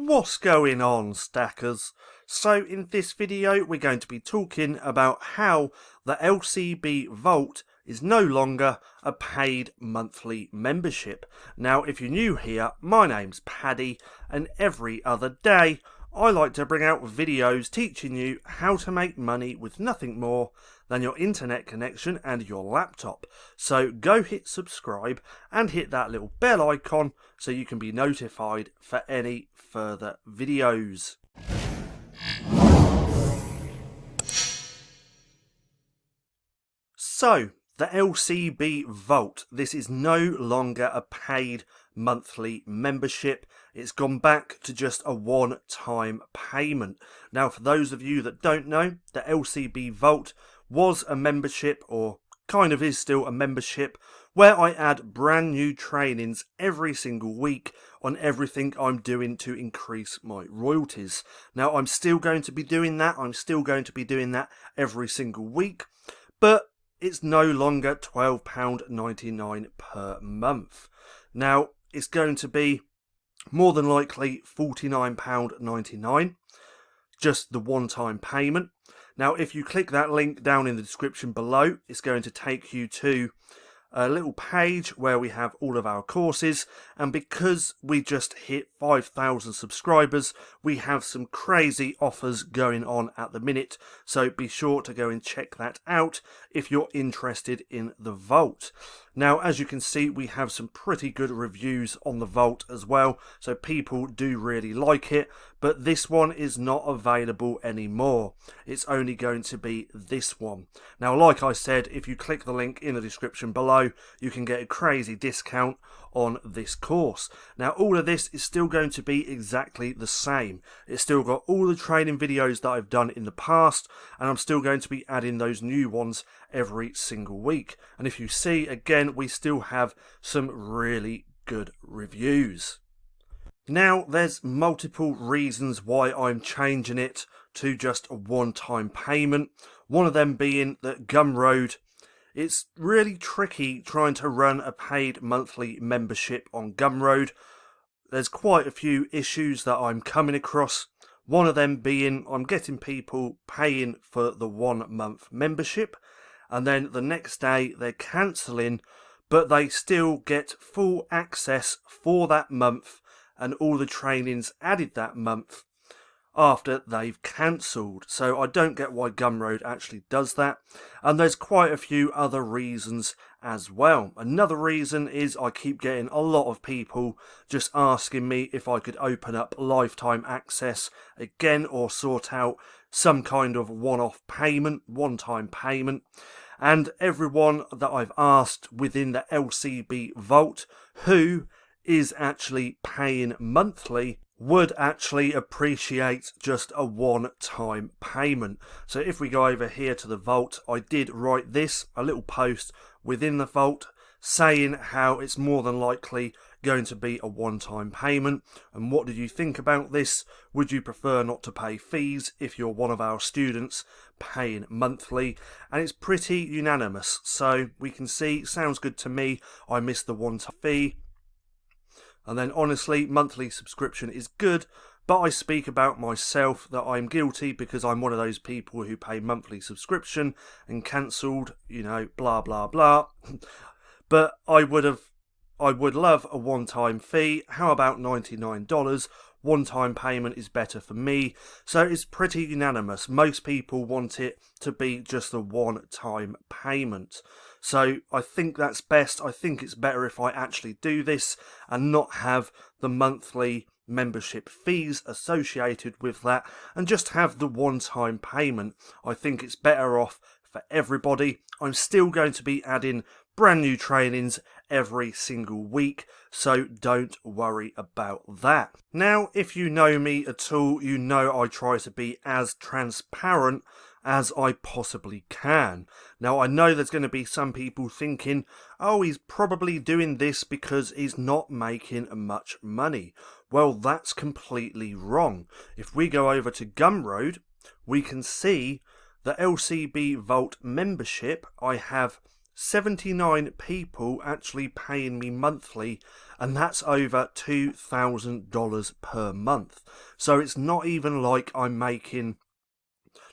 What's going on, stackers? So in this video we're going to be talking about how the LCBvault is no longer a paid monthly membership. Now if you're new here, my name's Paddy, and every other day I like to bring out videos teaching you how to make money with nothing more than your internet connection and your laptop. So go hit subscribe and hit that little bell icon so you can be notified for any further videos. So the LCBvault, this is no longer a paid monthly membership. It's gone back to just a one-time payment. Now for those of you that don't know, the LCBvault was a membership, or kind of is still a membership, where I add brand new trainings every single week on everything I'm doing to increase my royalties. Now I'm still going to be doing that. I'm still going to be doing that every single week, but it's no longer £12.99 per month. Now it's going to be more than likely £49.99, just the one-time payment. Now if you click that link down in the description below, it's going to take you to a little page where we have all of our courses, and because we just hit 5,000 subscribers, we have some crazy offers going on at the minute, so be sure to go and check that out if you're interested in the Vault. Now as you can see, we have some pretty good reviews on the Vault as well, so people do really like it, but this one is not available anymore. It's only going to be this one. Now like I said, if you click the link in the description below, you can get a crazy discount on this course. Now all of this is still going to be exactly the same. It's still got all the training videos that I've done in the past, and I'm still going to be adding those new ones every single week. And if you see, again, we still have some really good reviews. Now there's multiple reasons why I'm changing it to just a one-time payment. One of them being that Gumroad, it's really tricky trying to run a paid monthly membership on Gumroad. There's quite a few issues that I'm coming across. One of them being I'm getting people paying for the 1 month membership, and then the next day they're cancelling, but they still get full access for that month and all the trainings added that month after they've cancelled. So I don't get why Gumroad actually does that, and there's quite a few other reasons as well. Another reason is I keep getting a lot of people just asking me if I could open up lifetime access again, or sort out some kind of one-off payment, one-time payment. And everyone that I've asked within the LCBvault who is actually paying monthly would actually appreciate just a one-time payment. So if we go over here to the Vault, I did write this, a little post within the Vault saying how it's more than likely going to be a one-time payment, and what did you think about this? Would you prefer not to pay fees if you're one of our students paying monthly? And it's pretty unanimous, so we can see, sounds good to me. I missed the one-time fee. And then honestly, monthly subscription is good, but I speak about myself that I'm guilty because I'm one of those people who pay monthly subscription and cancelled, you know, blah blah blah. But I would love a one-time fee. How about $99? One-time payment is better for me. So it's pretty unanimous. Most people want it to be just a one-time payment. So I think that's best. I think it's better if I actually do this and not have the monthly membership fees associated with that, and just have the one-time payment. I think it's better off for everybody. I'm still going to be adding brand new trainings every single week, so don't worry about that. Now, if you know me at all, you know I try to be as transparent as I possibly can. Now, I know there's going to be some people thinking, oh, he's probably doing this because he's not making much money. Well, that's completely wrong. If we go over to Gumroad, we can see the LCBvault membership. I have 79 people actually paying me monthly, and that's over $2,000 per month. So it's not even like I'm making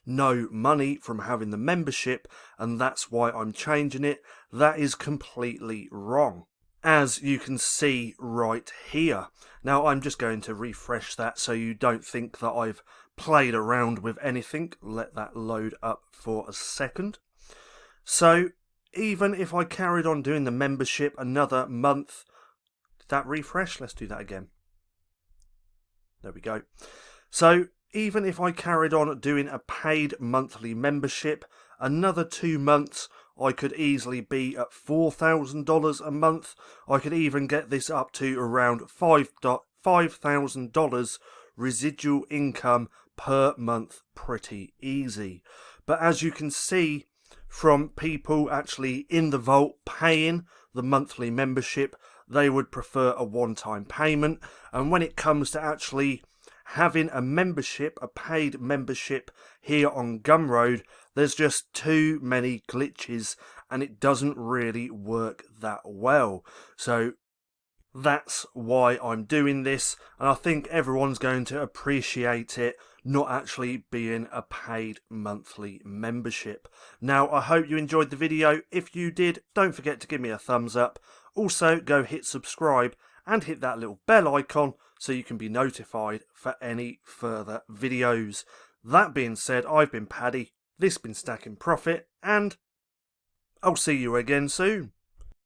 no money from having the membership, and that's why I'm changing it. That is completely wrong, as you can see right here. Now I'm just going to refresh that so you don't think that I've played around with anything. Let that load up for a second. So even if I carried on doing the membership another month, did that refresh? Let's do that again. There we go. So even if I carried on doing a paid monthly membership another 2 months, I could easily be at $4,000 a month. I could even get this up to around $5,000 residual income per month, pretty easy. But as you can see from people actually in the vault paying the monthly membership, they would prefer a one-time payment. And when it comes to actually having a membership, a paid membership here on Gumroad, there's just too many glitches and it doesn't really work that well. So that's why I'm doing this, and I think everyone's going to appreciate it not actually being a paid monthly membership. Now, I hope you enjoyed the video. If you did, don't forget to give me a thumbs up. Also, go hit subscribe and hit that little bell icon so you can be notified for any further videos. That being said, I've been Paddy, this has been Stacking Profit, and I'll see you again soon.